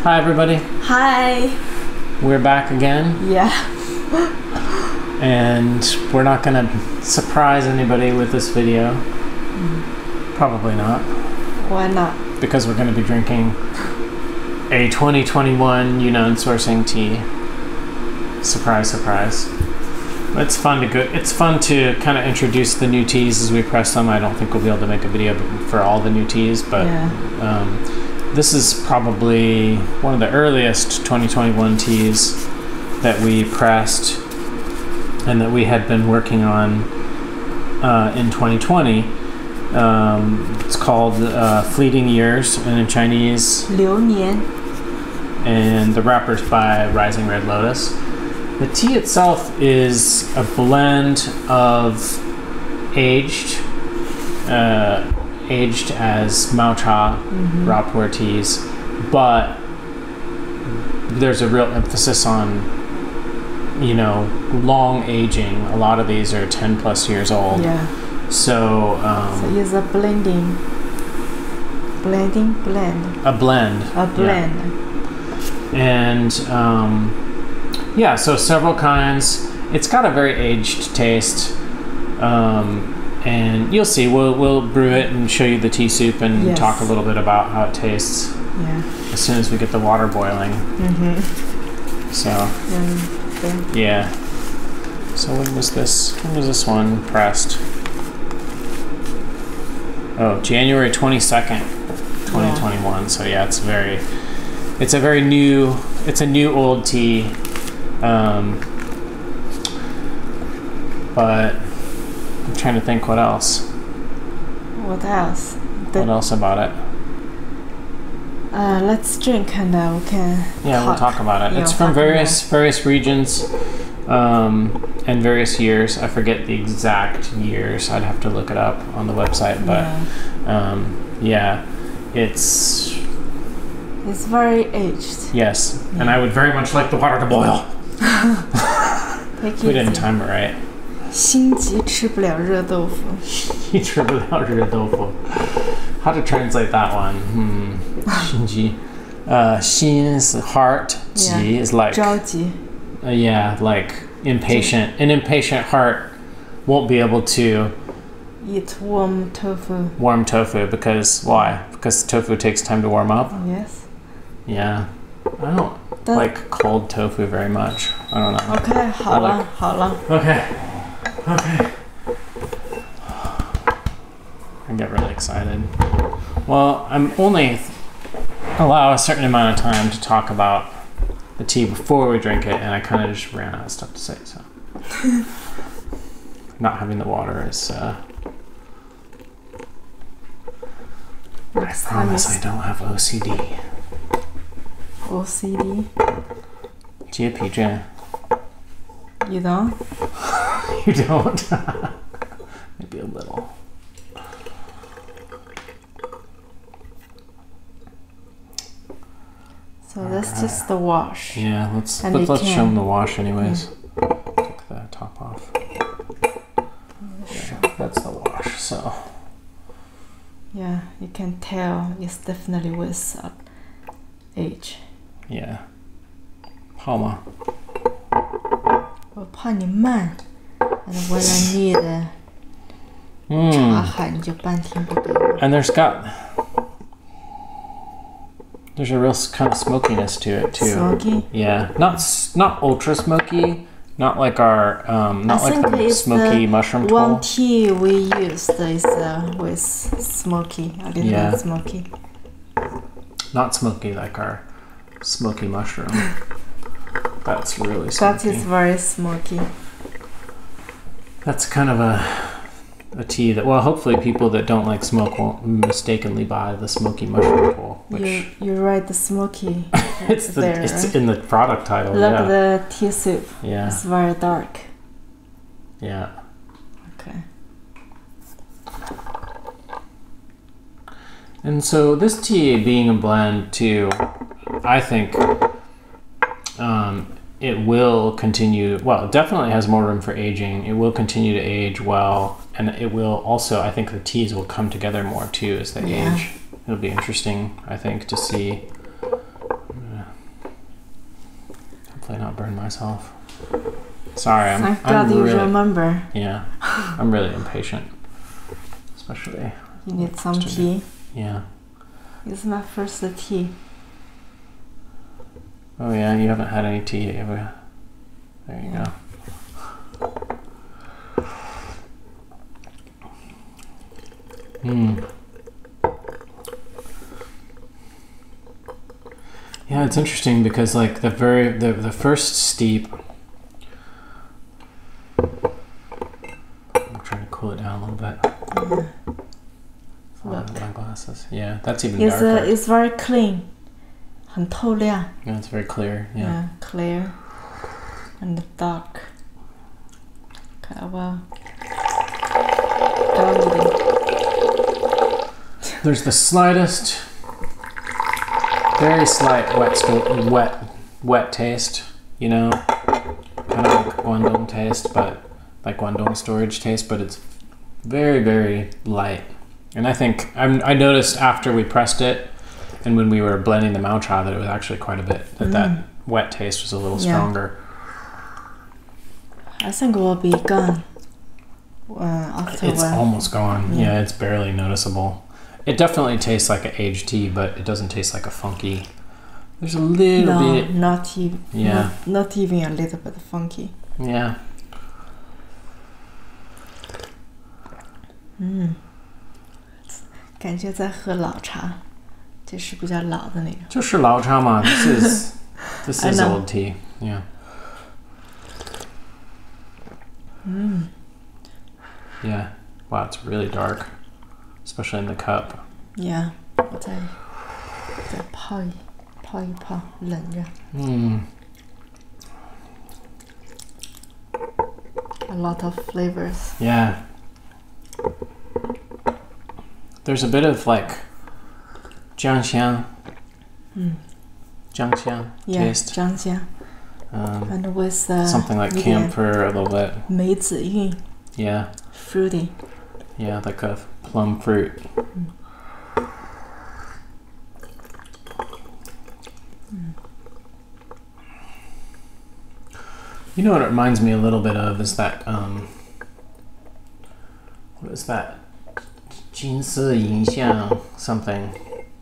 Hi everybody. Hi. We're back again. Yeah. And we're not gonna surprise anybody with this video. Probably not. Why not? Because we're gonna be drinking a 2021 Yunnan sourcing tea. Surprise, surprise. It's fun to kind of introduce the new teas as we press them. I don't think we'll be able to make a video for all the new teas, but this is probably one of the earliest 2021 teas that we pressed and that we had been working on in 2020. It's called Fleeting Years, and in Chinese 流年. And the wrapper's by Rising Red Lotus. The tea itself is a blend of aged as Mao Cha raw pu'er teas, but there's a real emphasis on, you know, long aging. A lot of these are 10 plus years old. Yeah. So it's a blend. A blend. Yeah. And yeah, so several kinds. It's got a very aged taste, and you'll see. We'll brew it and show you the tea soup and talk a little bit about how it tastes. Yeah. As soon as we get the water boiling. So. Yeah. So when was this one pressed? Oh, January 22nd, 2021. Yeah. So yeah, it's a new old tea. But I'm trying to think what else. What else? What else about it? Let's drink and we can we'll talk about it. It's from various regions and various years. I forget the exact years. I'd have to look it up on the website. But yeah, it's very aged. Yes, and I would very much like the water to boil. We didn't time it right. 心急吃不了热豆腐. 吃不了热豆腐. How to translate that one? 心急. 心 is heart. 急 is like 着急. Yeah, like impatient. An impatient heart won't be able to eat warm tofu. Warm tofu because why? Because tofu takes time to warm up. Yes. Yeah. I don't like cold tofu very much. I don't know. Okay, 好了. Okay. I get really excited. Well, I'm only allow a certain amount of time to talk about the tea before we drink it, and I kind of just ran out of stuff to say, so. Not having the water is, I promise I don't have OCD. OCD? 洁癖症. You don't? You don't? Maybe a little. So that's just the wash. Yeah, let's show them the wash anyways. Take the top off. Yeah, that's the wash, so. Yeah, you can tell it's definitely with age. Yeah. 好吗? 我怕你慢，为了你的茶海你就半天不给我。 And there's a real kind of smokiness to it too. Smoky? Yeah, not ultra smoky, not like our not like the smoky mushroom toll. One tea we used is with smoky, a little smoky. Not smoky like our smoky mushroom. That's really smoky. That is very smoky. That's kind of a tea that, well, hopefully people that don't like smoke won't mistakenly buy the smoky mushroom bowl. You're right, the smoky. It's in the product title. Look at the tea soup. Yeah. It's very dark. Yeah. Okay. And so this tea being a blend too, I think it will continue, well, it definitely has more room for aging. It will continue to age well, and it will also, I think the teas will come together more too as they age. It'll be interesting, I think, to see burn myself. Sorry, I'm glad you really, remember. Yeah, I'm really impatient. Especially. You need some tea? Yeah. It's my first tea. Oh yeah, you haven't had any tea, have you? There you go. Yeah, it's interesting because like the first steep. I'm trying to cool it down a little bit. Look. My glasses. Yeah, that's even darker. It's very clean. 很透亮. Yeah, it's very clear. Yeah, clear and dark. Okay, well. There's the slightest, very slight wet taste, you know, kind of like Guangdong taste, but like Guangdong storage taste, but it's very, very light. And I think I noticed after we pressed it and when we were blending the Mao Cha that it was actually quite a bit, that wet taste was a little stronger. I think it will be gone after It's almost gone. Yeah, it's barely noticeable. It definitely tastes like an aged tea, but it doesn't taste like a funky. There's a little bit. Not even. Yeah. Not even a little bit funky. Yeah. 感觉在喝老茶，这是比较老的那种。就是老茶嘛. This is old tea. Yeah. Yeah. Wow, it's really dark, especially in the cup. Yeah. 我再泡一泡，冷着。A lot of flavors. Yeah. There's a bit of like jiangxiang taste. 酱香 and with something like camphor a little bit. 梅子韵 Yeah. Fruity. Yeah, like a plum fruit. You know what it reminds me a little bit of is that what is that? 金色影像 something.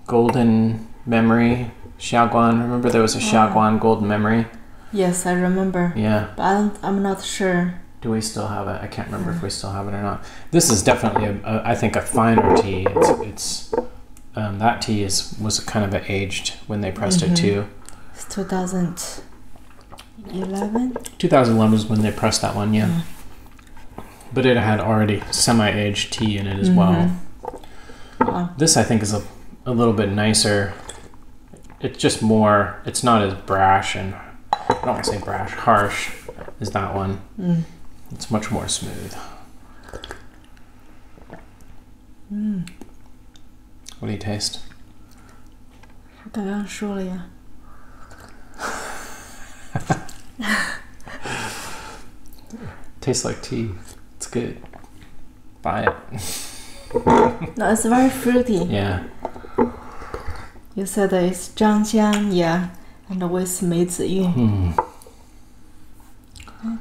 Golden memory. Xiaoguan. Remember there was a Xiaoguan golden memory? Yes, I remember. Yeah. But I'm not sure. Do we still have it? I can't remember if we still have it or not. This is definitely I think a finer tea. It's that tea was kind of aged when they pressed it too. It's 2011. 2011 was when they pressed that one, yeah. But it had already semi-aged tea in it as well. Wow. This I think is a little bit nicer. It's just more. It's not as brash and I don't want to say brash, harsh as that one. It's much more smooth. What do you taste? 我刚刚说了呀。Tastes like tea. It's good. Buy it. No, it's very fruity. Yeah. You said that it's 酱香 yeah, and with 梅子韵。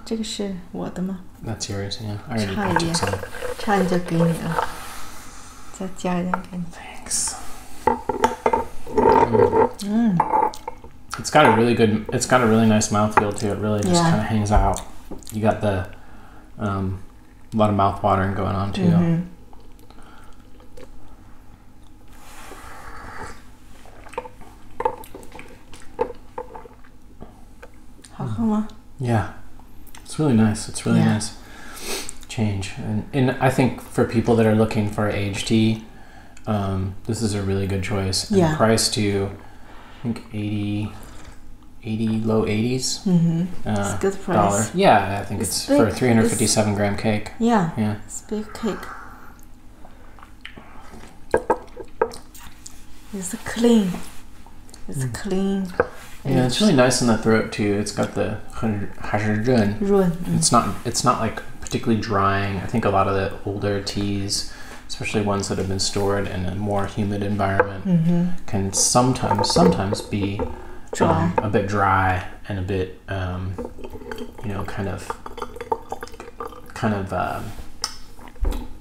这个是我的吗？ That's yours, yeah. I already 差一 took 点， some. 差一点就给你了，再加一点给你。 Thanks. It's got a really nice mouthfeel too. It really just kind of hangs out. You got the a lot of mouth watering going on too. 好喝吗？ Yeah. It's really nice. It's really nice change. And I think for people that are looking for aged tea, this is a really good choice. And priced to, I think, 80, low 80s. It's a good price. Dollar. Yeah, I think it's for a 357 gram cake. Yeah. Yeah. It's a big cake. It's clean. It's clean. Yeah, it's really nice in the throat too. It's got the 润. It's not like particularly drying. I think a lot of the older teas, especially ones that have been stored in a more humid environment, can sometimes be Dry. A bit dry and a bit, you know, kind of,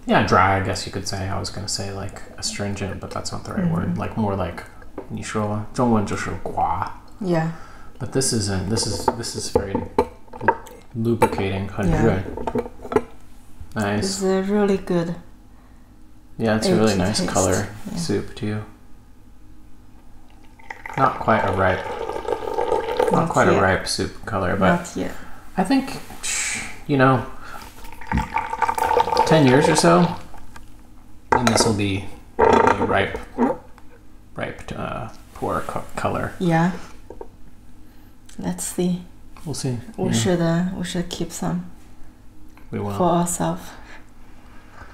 yeah, dry, I guess you could say. I was going to say like astringent, but that's not the right word. Like more like, 你说中文就是寡. Yeah. But this isn't. This is very lubricating. 很润. Nice. It's really good. Yeah, it's a really nice taste. color soup too. Not quite a ripe. Not quite a ripe soup color, but not yet. I think, you know, 10 years or so, and this will be a ripe pu'er color. Yeah. Let's see. We'll see. We should keep some. We will. For ourselves.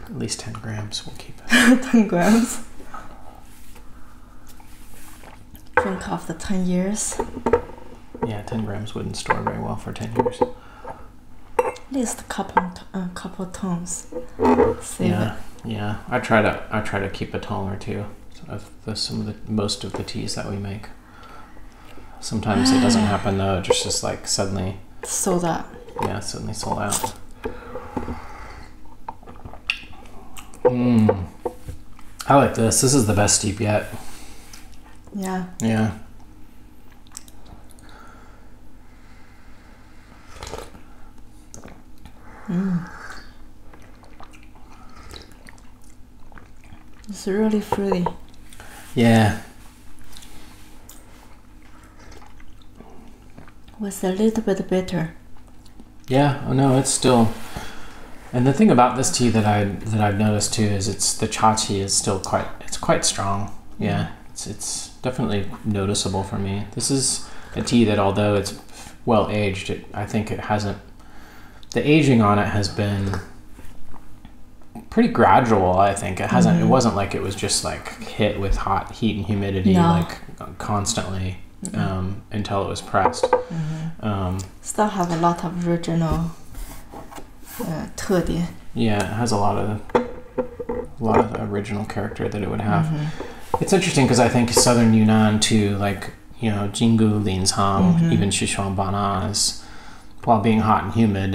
At least 10 grams. We'll keep it. 10 grams. Drink after 10 years. Yeah, 10 grams wouldn't store very well for 10 years. At least a couple tons. Save it. Yeah. I try to keep a tong or two of most of the teas that we make. Sometimes it doesn't happen though. It just like suddenly sold out. Yeah, suddenly sold out. I like this. This is the best steep yet. Yeah. Yeah. It's really fruity. Yeah. With a little bit bitter. Yeah. Oh no, it's still. And the thing about this tea that I've noticed too is the cha tea is still quite strong. Yeah. It's definitely noticeable for me. This is a tea that, although it's well aged, I think it hasn't. The aging on it has been pretty gradual. I think it hasn't. It wasn't like it was just like hit with hot heat and humidity like constantly until it was pressed. Still have a lot of regional 特点. Yeah, it has a lot of original character that it would have. It's interesting because I think southern Yunnan too, like, you know, Jinggu, Linzhang, even Sichuan Banas, while being hot and humid,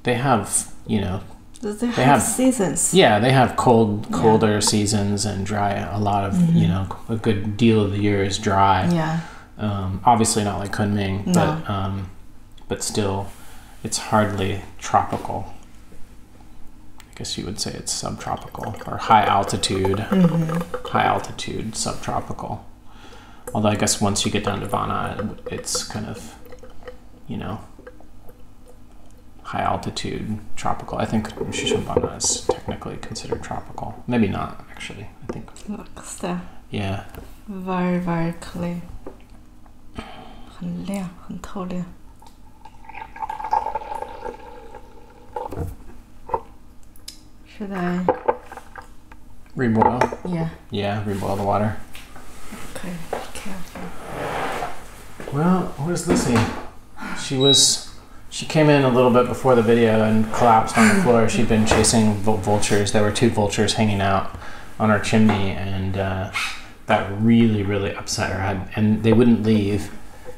they have, you know, they have seasons. Yeah, they have colder seasons and dry. A lot of, you know, a good deal of the year is dry. Yeah. Obviously not like Kunming, but still, it's hardly tropical. I guess you would say it's subtropical or high altitude subtropical. Although I guess once you get down to Vana, it's kind of, you know, high altitude tropical. I think Sichuan is technically considered tropical. Maybe not, actually. I think. Look, still. Yeah. Very, very clear. 很亮，很透亮. Should I reboil? Yeah. Yeah, reboil the water. Okay, be careful. Well, where's Lissy? She came in a little bit before the video and collapsed on the floor. She'd been chasing vultures. There were 2 vultures hanging out on our chimney, and that really, really upset her. And they wouldn't leave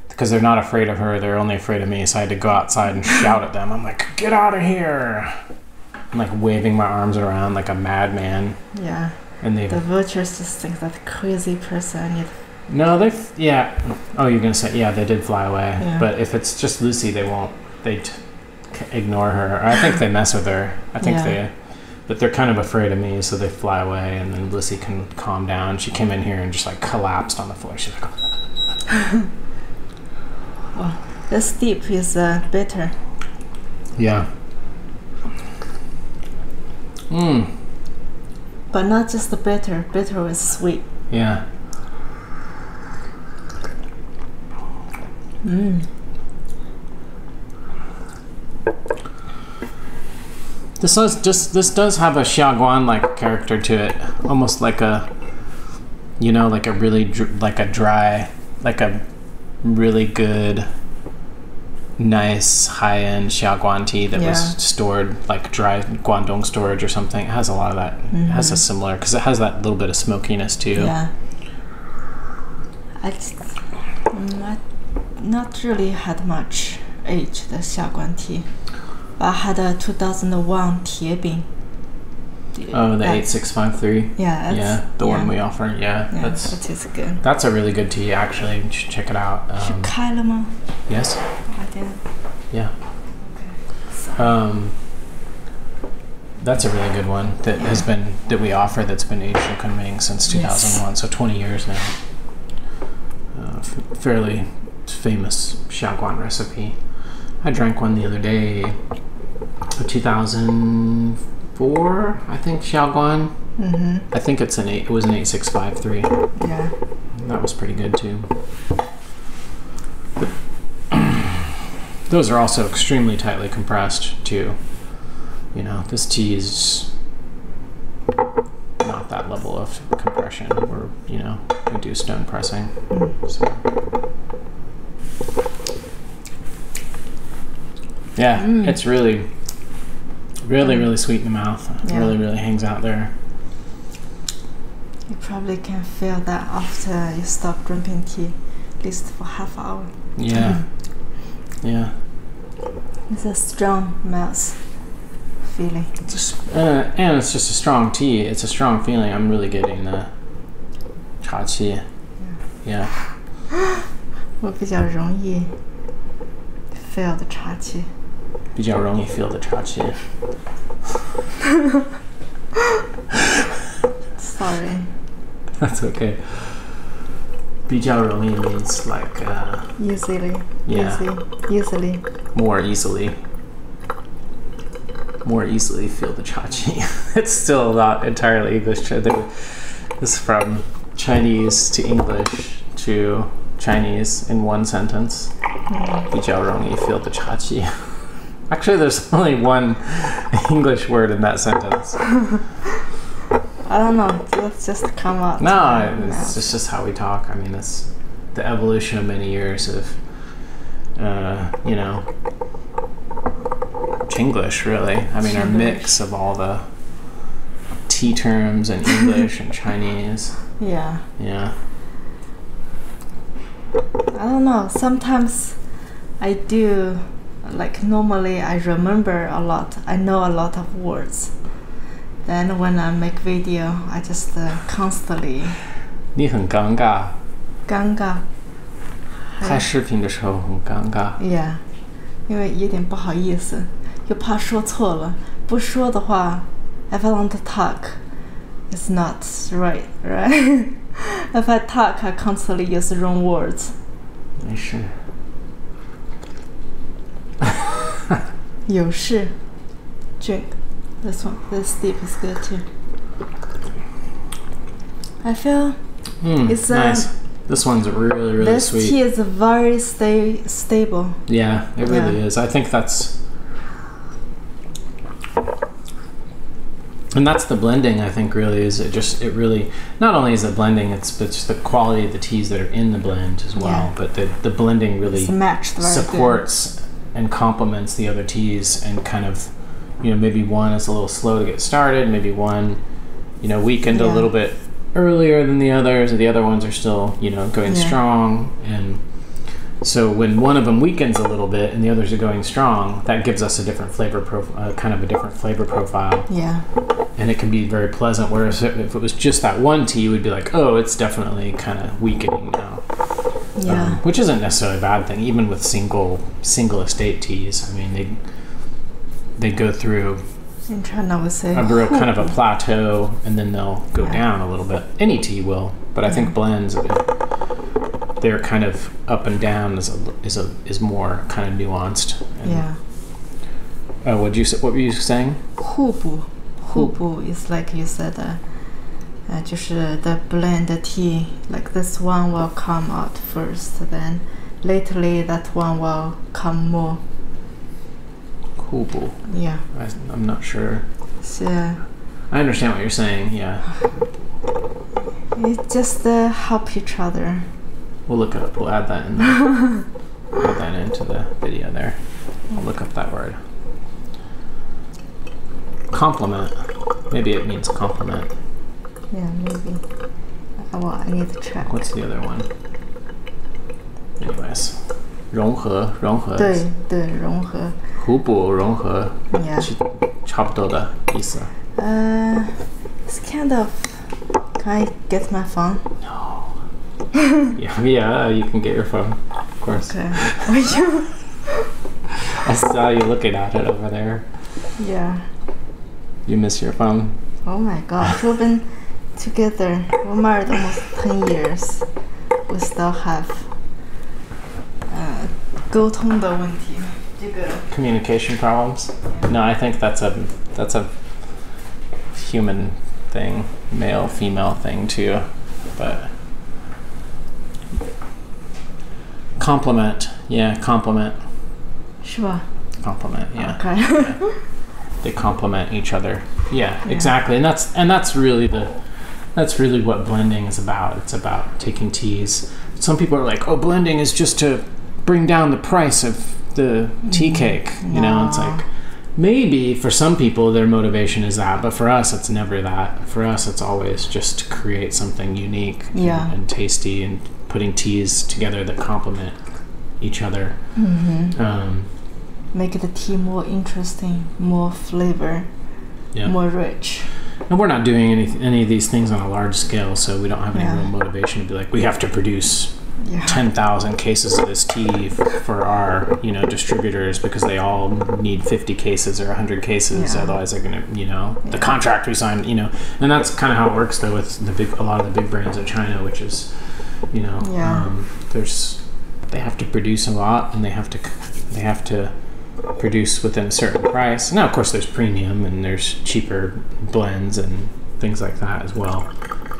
because they're not afraid of her. They're only afraid of me. So I had to go outside and shout at them. I'm like, get out of here! I'm like waving my arms around like a madman. Yeah. And the vultures just think that crazy person. No, yeah. Oh, you're gonna say, yeah, they did fly away. Yeah. But if it's just Lucy, they won't. They'd ignore her. I think they mess with her. I think but they're kind of afraid of me, so they fly away, and then Lucy can calm down. She came in here and just like collapsed on the floor. She's like, oh, the steep is bitter. Yeah. But not just the bitter. Bitter is sweet. Yeah. This does have a Xiaoguan like character to it, almost like a, you know, like a really dry, like a really good, nice high-end Xiaoguan tea that was stored like dry Guangdong storage or something. It has a lot of that. It has a similar, because it has that little bit of smokiness too. Yeah. not really had much age, the 下关 tea. But I had a 2001 铁饼. Oh, the 8653? Yeah. Yeah, the one we offer. Yeah, that is good. That's a really good tea, actually. You should check it out. 是开了吗? Yes. I didn't. Yeah. Okay. That's a really good one that we offer that's been aged in Kunming since 2001, so 20 years now. Fairly famous Xiaoguan recipe. I drank one the other day, 2004, I think, Xiaoguan. I think it was an 8653. Yeah. That was pretty good too. But those are also extremely tightly compressed too. You know, this tea is not that level of compression where, you know, we do stone pressing. So. Yeah, it's really sweet in the mouth. Yeah. Really hangs out there. You probably can feel that after you stop drinking tea, at least for half hour. Yeah. Yeah. It's a strong mouth feeling. And it's just a strong tea. It's a strong feeling. I'm really getting the cha qi. Yeah. 我比较容易 feel the 茶气。比较容易 feel the cha qi. Sorry. That's okay. 比较容易 means like easily. Yeah. Easily. More easily feel the cha qi. It's still not entirely English. This is from Chinese to English to Chinese in one sentence. 比较容易 feel the cha qi. Actually, there's only one English word in that sentence. I don't know. Let's just come out. No, it's just how we talk. I mean, it's the evolution of many years of, you know, Chinglish, really. I mean, our mix of all the tea terms and English and Chinese. Yeah. Yeah. I don't know. Sometimes I do, like normally I remember a lot. I know a lot of words. Then when I make video, I just constantly 你很尴尬。尴尬。拍视频的时候很尴尬。Yeah， 因为有点不好意思，又怕说错了。不说的话 ，if I want to talk, it's not right. If I talk, I constantly use the wrong words. 没事。有事 ，drink. This one, this dip is good too. I feel it's nice. This one's really this sweet. This tea is very stable. Yeah, it really is. I think that's, and that's the blending. I think really is it really not only is the blending, it's the quality of the teas that are in the blend as well. Yeah. But the blending really supports and complements the other teas and kind of. You know, maybe one is a little slow to get started. Maybe one, you know, weakened a little bit earlier than the others. The other ones are still, you know, going strong. And so when one of them weakens a little bit and the others are going strong, that gives us a different flavor kind of a different flavor profile. Yeah. And it can be very pleasant. Whereas if it was just that one tea, we'd be like, oh, it's definitely kind of weakening now. Yeah. Which isn't necessarily a bad thing, even with single estate teas. I mean, they go through in China we say a real kind of a plateau and then they'll go down a little bit. Any tea will, but I think blends, they're kind of up and down is more kind of nuanced. And, what were you saying? 互补 is like you said, 就是 the blend tea, like this one will come out first, then lately that one will come more. Yeah. I'm not sure. Yeah. I understand what you're saying, yeah. It just help each other. We'll look it up. We'll add that in there. Add that into the video there. I'll look up that word. Complement. Maybe it means compliment. Yeah, maybe. Well, I need to check. What's the other one? Anyways. 融合对对，融合。互补融合 Yeah. 差不多的意思。 It's kind of. Can I get my phone? No. yeah, you can get your phone, of course. Okay. Are you? I saw you looking at it over there. Yeah. You miss your phone? Oh my gosh, we've been together. We're married almost 10 years. We still have 沟通的问题。这个 Communication problems? No, I think that's a human thing, male female thing too. But compliment, yeah, compliment. 是吧 Compliment, yeah. Okay. Yeah. They complement each other. Yeah, exactly. And that's really what blending is about. It's about taking teas. Some people are like, "Oh, blending is just to bring down the price of the tea cake." You know, it's like maybe for some people their motivation is that, but for us it's never that. For us it's always just to create something unique and tasty and putting teas together that complement each other. Make the tea more interesting, more flavor, more rich. And we're not doing any of these things on a large scale, so we don't have any real motivation to be like, we have to produce 10,000 cases of this tea for our, distributors, because they all need 50 cases or 100 cases. Otherwise they're going to, the contract we signed, and that's kind of how it works though with a lot of the big brands in China, which is, they have to produce a lot, and they have to produce within a certain price. Now, of course, there's premium and there's cheaper blends and things like that as well.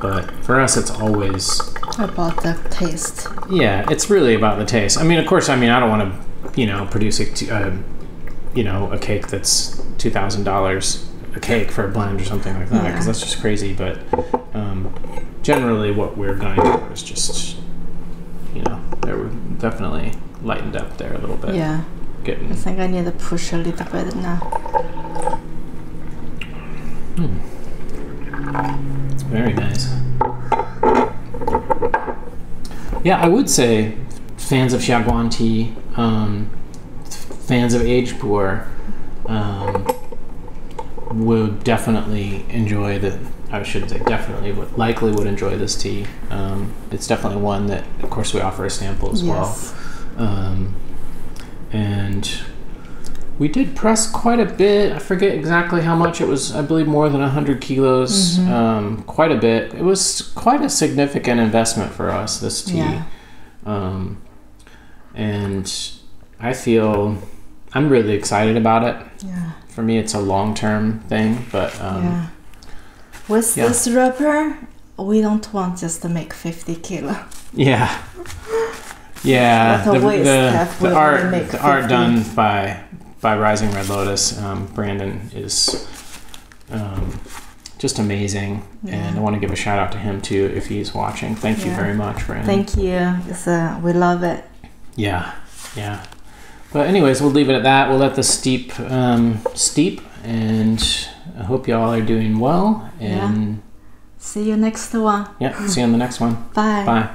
But for us, it's always about the taste. Yeah, it's really about the taste. I mean, of course, I don't want to, produce a cake that's $2,000 a cake for a blend or something like that, because that's just crazy. But generally, what we're going for is just, they were definitely lightened up there a little bit. Yeah. I think I need to push a little bit now. It's very nice. Yeah, I would say fans of Xiaguan tea, fans of aged pu'er, would definitely enjoy likely would enjoy this tea. It's definitely one that, of course, we offer a sample as well. And we did press quite a bit. I forget exactly how much it was. I believe more than 100 kilos. Quite a bit. It was quite a significant investment for us, this tea. And I feel I'm really excited about it. For me, it's a long-term thing, but with this wrapper, we don't want just to make 50 kilo. Yeah, the art done by Rising Red Lotus, Brandon, is just amazing, and I want to give a shout out to him too if he's watching. Thank you very much, Brandon. Thank you. We love it. Yeah. But anyways, we'll leave it at that. We'll let the steep, and I hope y'all are doing well. And see you next one. See you on the next one. Bye. Bye.